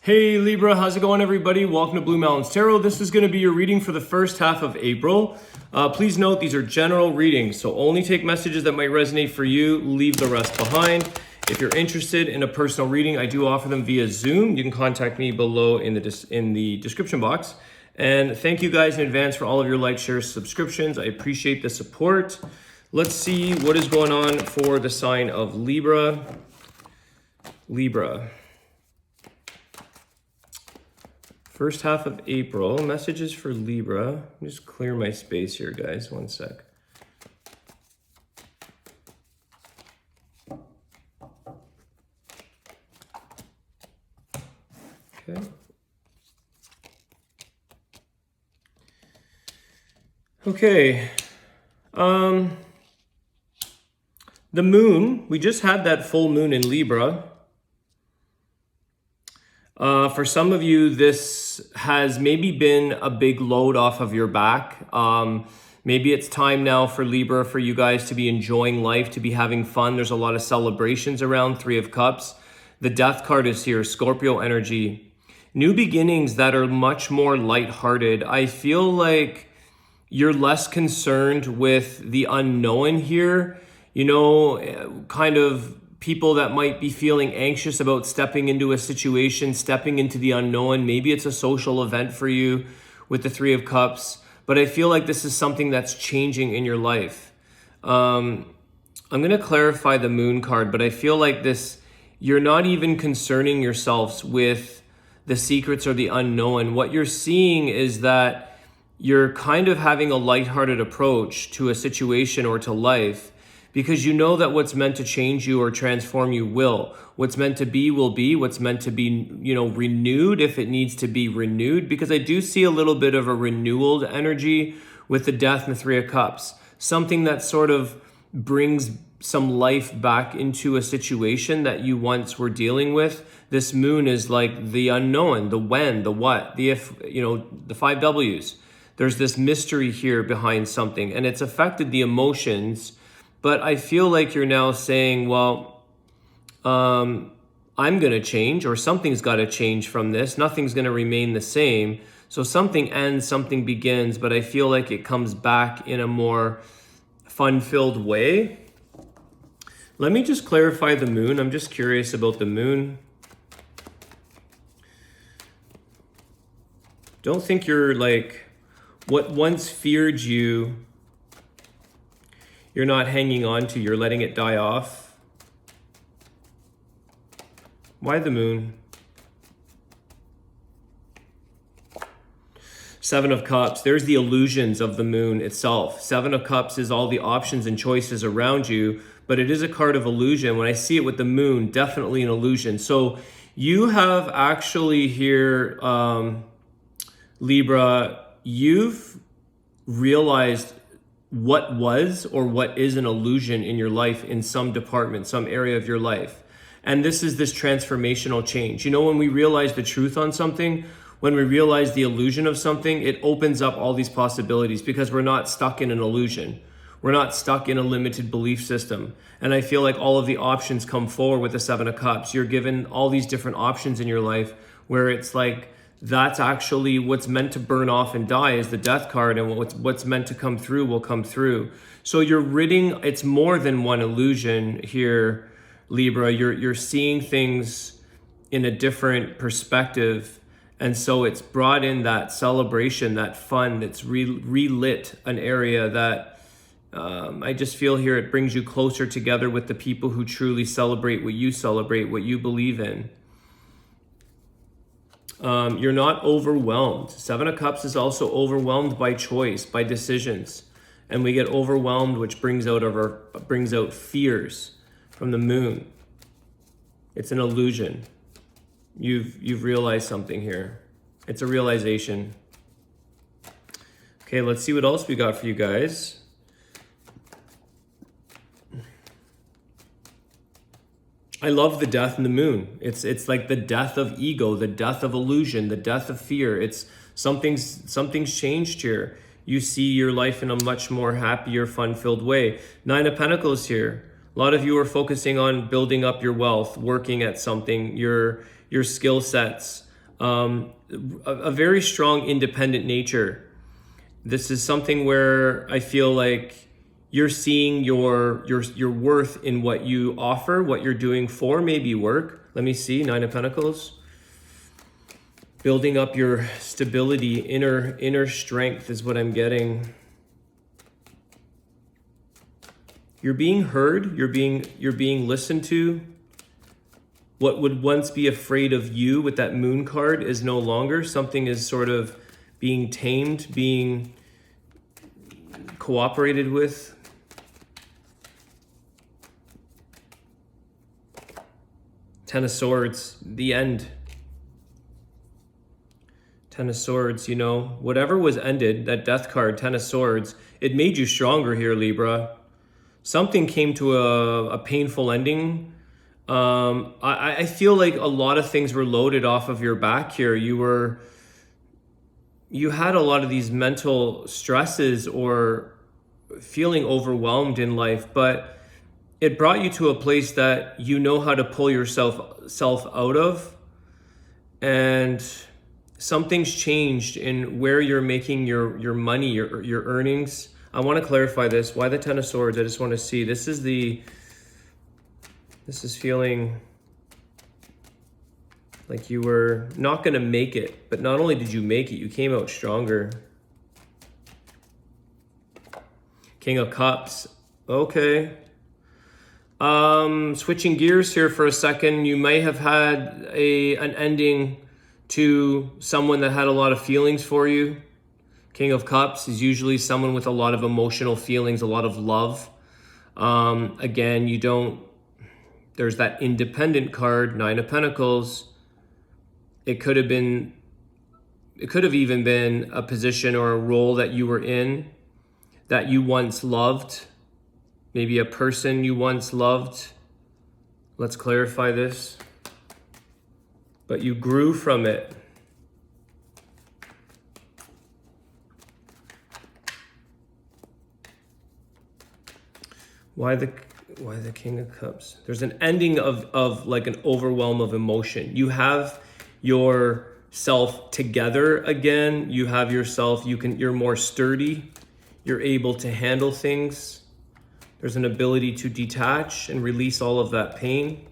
Hey Libra, how's it going everybody? Welcome to Blue Mountains Tarot. This is going to be your reading for the first half of April. Please note these are general readings, so only take messages that might resonate for you, leave the rest behind. If you're interested in a personal reading, I do offer them via Zoom. You can contact me below in the description box. And thank you guys in advance for all of your likes, shares, subscriptions. I appreciate the support. Let's see what is going on for the sign of Libra. First half of April, messages for Libra. Let me just clear my space here, guys. One sec. Okay. Okay. The moon, we just had that full moon in Libra. For some of you, this has maybe been a big load off of your back. Maybe it's time now for Libra, for you guys to be enjoying life, to be having fun. There's a lot of celebrations around. Three of Cups. The Death card is here, Scorpio energy. New beginnings that are much more lighthearted. I feel like you're less concerned with the unknown here. You know, kind of people that might be feeling anxious about stepping into a situation, stepping into the unknown. Maybe it's a social event for you with the Three of Cups, but I feel like this is something that's changing in your life. I'm going to clarify the Moon card, but I feel like this, you're not even concerning yourselves with the secrets or the unknown. What you're seeing is that you're kind of having a lighthearted approach to a situation or to life, because you know that what's meant to change you or transform you will. What's meant to be will be. What's meant to be, renewed if it needs to be renewed. Because I do see a little bit of a renewal energy with the Death and the Three of Cups. Something that sort of brings some life back into a situation that you once were dealing with. This moon is like the unknown, the when, the what, the if, the 5 W's. There's this mystery here behind something, and it's affected the emotions. But I feel like you're now saying, well, I'm going to change, or something's got to change from this. Nothing's going to remain the same. So something ends, something begins, but I feel like it comes back in a more fun-filled way. Let me just clarify the moon. I'm just curious about the moon. Don't think you're like what once feared you, you're not hanging on to, you're letting it die off. Why the moon? Seven of Cups, there's the illusions of the moon itself. Seven of Cups is all the options and choices around you, but it is a card of illusion. When I see it with the moon, definitely an illusion. So you have actually here, Libra, you've realized what was or what is an illusion in your life in some department, some area of your life. And this is this transformational change. You know, when we realize the truth on something, when we realize the illusion of something, it opens up all these possibilities because we're not stuck in an illusion. We're not stuck in a limited belief system. And I feel like all of the options come forward with the Seven of Cups. You're given all these different options in your life where it's like, that's actually what's meant to burn off and die is the Death card, and what's meant to come through will come through. So you're ridding, it's more than one illusion here, Libra. You're seeing things in a different perspective, and so it's brought in that celebration, that fun, that's relit an area that I just feel here it brings you closer together with the people who truly celebrate, what you believe in. You're not overwhelmed. Seven of Cups is also overwhelmed by choice, by decisions. And we get overwhelmed, which brings out fears from the moon. It's an illusion. You've realized something here. It's a realization. Okay, let's see what else we got for you guys. I love the Death and the moon. It's like the death of ego, the death of illusion, the death of fear. It's something's changed here. You see your life in a much more happier, fun-filled way. Nine of Pentacles here. A lot of you are focusing on building up your wealth, working at something, your skill sets, a very strong independent nature. This is something where I feel like you're seeing your worth in what you offer, what you're doing for maybe work. Let me see, 9 of Pentacles. Building up your stability, inner strength is what I'm getting. You're being heard, you're being listened to. What would once be afraid of you with that Moon card is no longer. Something is sort of being tamed, being cooperated with. Ten of Swords, the end. Ten of Swords, you know, whatever was ended, that Death card, Ten of Swords, it made you stronger here, Libra. Something came to a painful ending. I feel like a lot of things were loaded off of your back here. You had a lot of these mental stresses or feeling overwhelmed in life, but it brought you to a place that you know how to pull yourself out of, and something's changed in where you're making your money, your earnings. I want to clarify this. Why the Ten of Swords? I just want to see. This is feeling like you were not going to make it, but not only did you make it, you came out stronger. King of Cups. Okay. Switching gears here for a second. You may have had an ending to someone that had a lot of feelings for you. King of Cups is usually someone with a lot of emotional feelings, a lot of love. Again, there's that independent card, 9 of Pentacles. It could have even been a position or a role that you were in that you once loved. Maybe a person you once loved. Let's clarify this. But you grew from it. Why the King of Cups? There's an ending of like an overwhelm of emotion. You have yourself together again. You have yourself, you're more sturdy. You're able to handle things. There's an ability to detach and release all of that pain.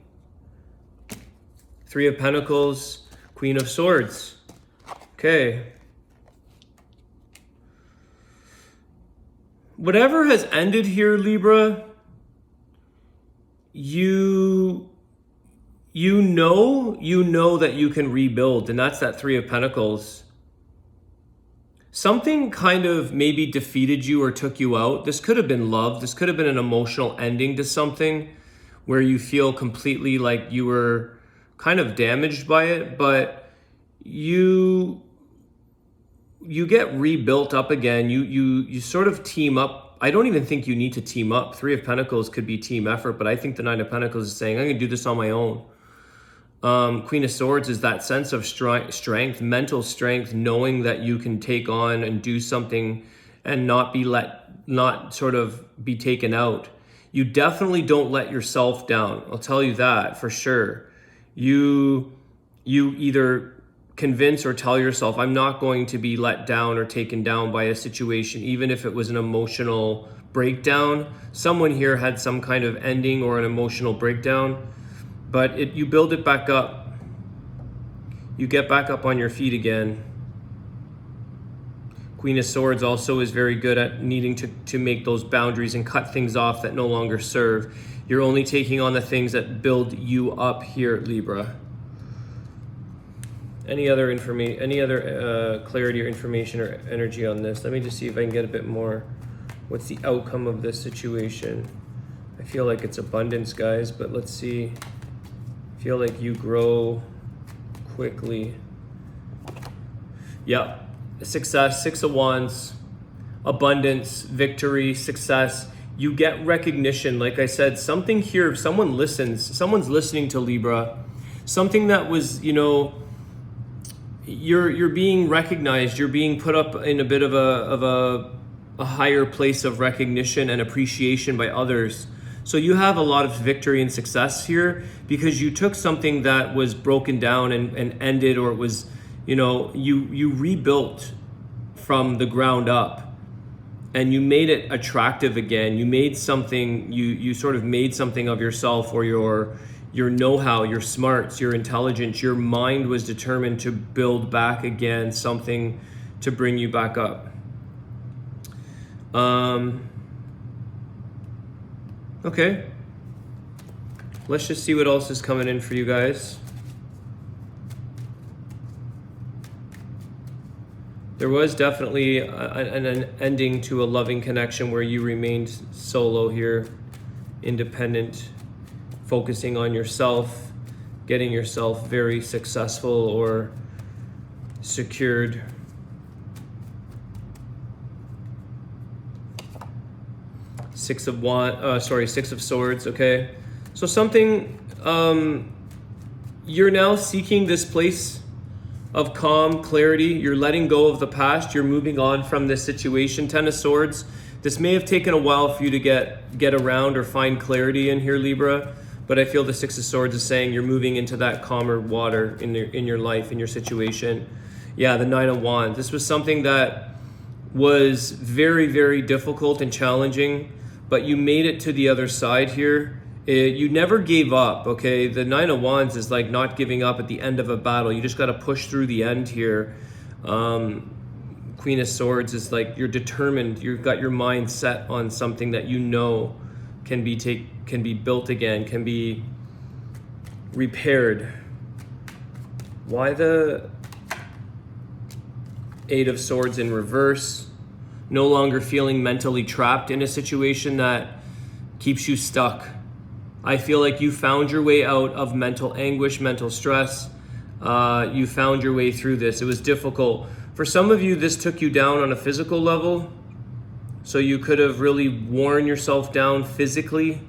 3 of Pentacles, Queen of Swords. Okay. Whatever has ended here, Libra, you know that you can rebuild, and that's that 3 of Pentacles. Something kind of maybe defeated you or took you out. This could have been love. This could have been an emotional ending to something where you feel completely like you were kind of damaged by it, but you get rebuilt up again. You sort of team up. I don't even think you need to team up. 3 of Pentacles could be team effort, but I think the 9 of Pentacles is saying, I'm going to do this on my own. Queen of Swords is that sense of strength, mental strength, knowing that you can take on and do something and not sort of be taken out. You definitely don't let yourself down. I'll tell you that for sure. You either convince or tell yourself, I'm not going to be let down or taken down by a situation, even if it was an emotional breakdown. Someone here had some kind of ending or an emotional breakdown, but you build it back up. You get back up on your feet again. Queen of Swords also is very good at needing to make those boundaries and cut things off that no longer serve. You're only taking on the things that build you up here, Libra. Any other clarity or information or energy on this? Let me just see if I can get a bit more. What's the outcome of this situation? I feel like it's abundance, guys, but let's see. I feel like you grow quickly. Yep. Success, 6 of Wands, abundance, victory, success. You get recognition. Like I said, something here, if someone listens, someone's listening to Libra, something that was, you're being recognized, you're being put up in a bit of a higher place of recognition and appreciation by others. So you have a lot of victory and success here because you took something that was broken down and ended, or it was, you rebuilt from the ground up and you made it attractive again. You made something, you sort of made something of yourself, or your know-how, your smarts, your intelligence. Your mind was determined to build back again something to bring you back up. Okay, let's just see what else is coming in for you guys. There was definitely an ending to a loving connection where you remained solo here, independent, focusing on yourself, getting yourself very successful or secured. Six of Swords, okay? So something, you're now seeking this place of calm, clarity. You're letting go of the past. You're moving on from this situation. Ten of Swords. This may have taken a while for you to get around or find clarity in here, Libra, but I feel the Six of Swords is saying you're moving into that calmer water in your life, in your situation. Yeah, the Nine of Wands. This was something that was very, very difficult and challenging, but you made it to the other side here. You never gave up, okay? The Nine of Wands is like not giving up at the end of a battle. You just got to push through the end here. Queen of Swords is like you're determined. You've got your mind set on something that you know can be built again, can be repaired. Why the Eight of Swords in reverse? No longer feeling mentally trapped in a situation that keeps you stuck. I feel like you found your way out of mental anguish, mental stress. You found your way through this. It was difficult. For some of you, this took you down on a physical level. So you could have really worn yourself down physically.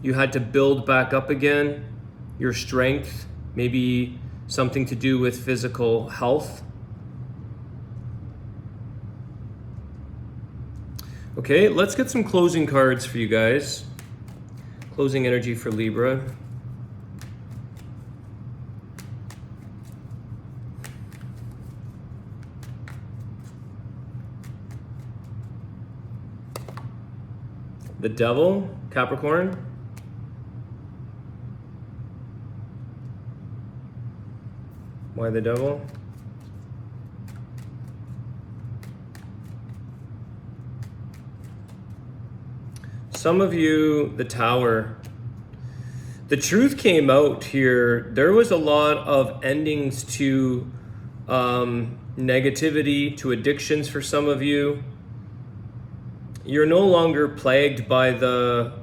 You had to build back up again. Your strength, maybe something to do with physical health. Okay, let's get some closing cards for you guys. Closing energy for Libra. The Devil, Capricorn. Why the Devil? Some of you, the Tower. The truth came out here. There was a lot of endings to negativity, to addictions for some of you. You're no longer plagued by the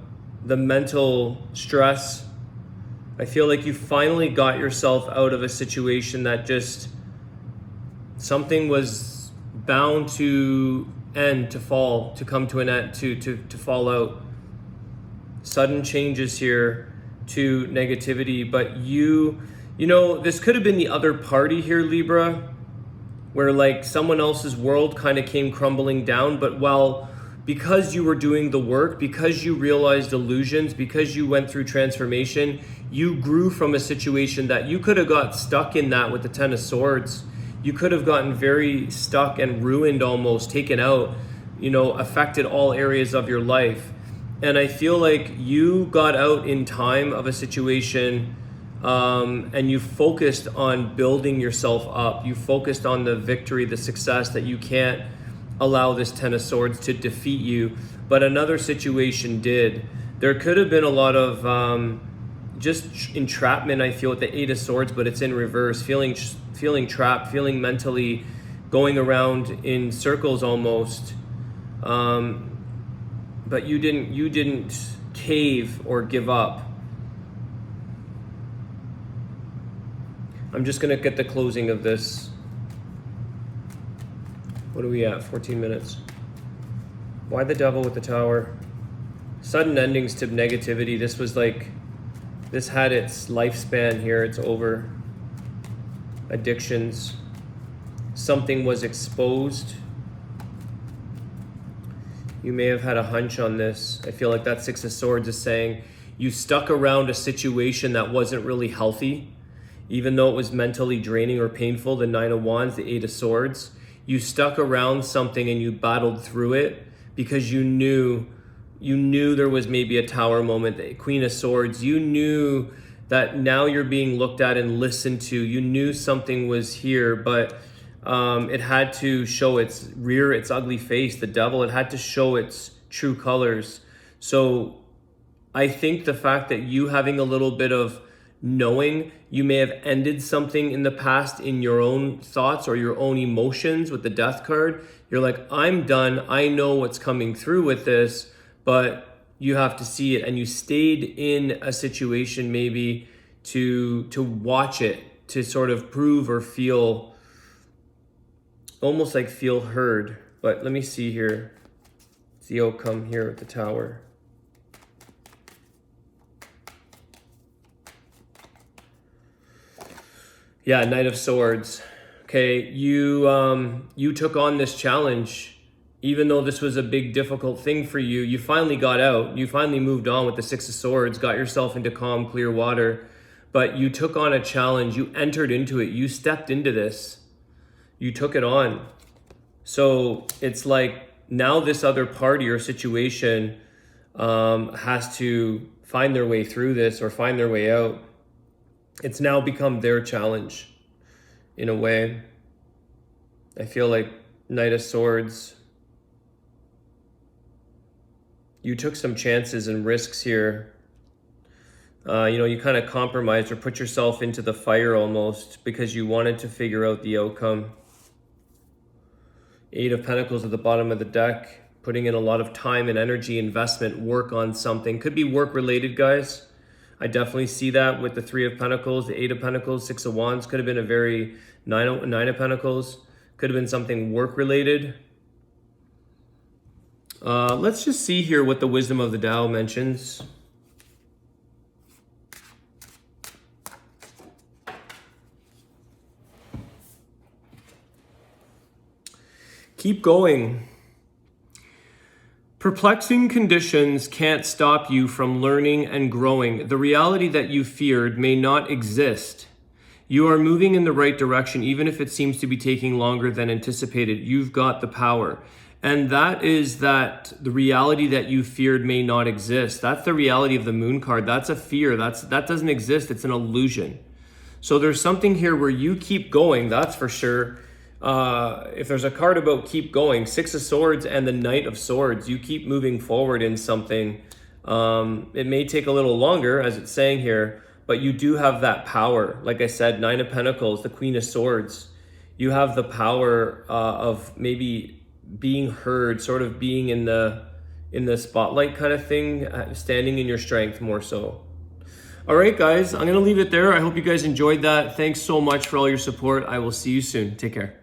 mental stress. I feel like you finally got yourself out of a situation that just something was bound to end, to fall, to come to an end, to fall out. Sudden changes here to negativity, but you know, this could have been the other party here, Libra, where like someone else's world kind of came crumbling down, but because you were doing the work, because you realized illusions, because you went through transformation, you grew from a situation that you could have got stuck in that with the Ten of Swords. You could have gotten very stuck and ruined, almost taken out, affected all areas of your life. And I feel like you got out in time of a situation and you focused on building yourself up. You focused on the victory, the success, that you can't allow this Ten of Swords to defeat you. But another situation did. There could have been a lot of just entrapment, I feel, with the Eight of Swords, but it's in reverse. Feeling trapped, feeling mentally going around in circles almost. But you didn't cave or give up. I'm just gonna get the closing of this. What are we at? 14 minutes. Why the Devil with the Tower? Sudden endings to negativity. This had its lifespan here. It's over. Addictions. Something was exposed. You may have had a hunch on this. I feel like that Six of Swords is saying you stuck around a situation that wasn't really healthy, even though it was mentally draining or painful. The Nine of Wands, the Eight of Swords. You stuck around something and you battled through it because you knew there was maybe a Tower moment, the Queen of Swords. You knew that now you're being looked at and listened to. You knew something was here, but it had to show its ugly face, the devil. It had to show its true colors. So I think the fact that you having a little bit of knowing, you may have ended something in the past in your own thoughts or your own emotions with the Death card. You're like, I'm done. I know what's coming through with this, but you have to see it. And you stayed in a situation maybe to watch it, to sort of prove or feel, almost like feel heard. But let me see here. It's the outcome here at the Tower. Yeah, Knight of Swords. Okay, you took on this challenge, even though this was a big, difficult thing for you. You finally got out. You finally moved on with the Six of Swords, got yourself into calm, clear water. But you took on a challenge. You entered into it. You stepped into this. You took it on. So it's like now this other party or situation has to find their way through this or find their way out. It's now become their challenge in a way. I feel like Knight of Swords, you took some chances and risks here. You kind of compromised or put yourself into the fire almost because you wanted to figure out the outcome. Eight of Pentacles at the bottom of the deck, putting in a lot of time and energy, investment, work on something. Could be work related, guys. I definitely see that with the Three of Pentacles, the Eight of Pentacles, Six of Wands. Could have been a very Nine of Pentacles. Could have been something work related. Let's just see here what the Wisdom of the Tao mentions. Keep going. Perplexing conditions can't stop you from learning and growing. The reality that you feared may not exist. You are moving in the right direction, even if it seems to be taking longer than anticipated. You've got the power. And that is that the reality that you feared may not exist. That's the reality of the Moon card. That's a fear. That doesn't exist. It's an illusion. So there's something here where you keep going, that's for sure. If there's a card about keep going, Six of Swords and the Knight of Swords, you keep moving forward in something. It may take a little longer, as it's saying here, but you do have that power. Like I said, Nine of Pentacles, the Queen of Swords. You have the power of maybe being heard, sort of being in the spotlight kind of thing, standing in your strength more so. All right, guys, I'm going to leave it there. I hope you guys enjoyed that. Thanks so much for all your support. I will see you soon. Take care.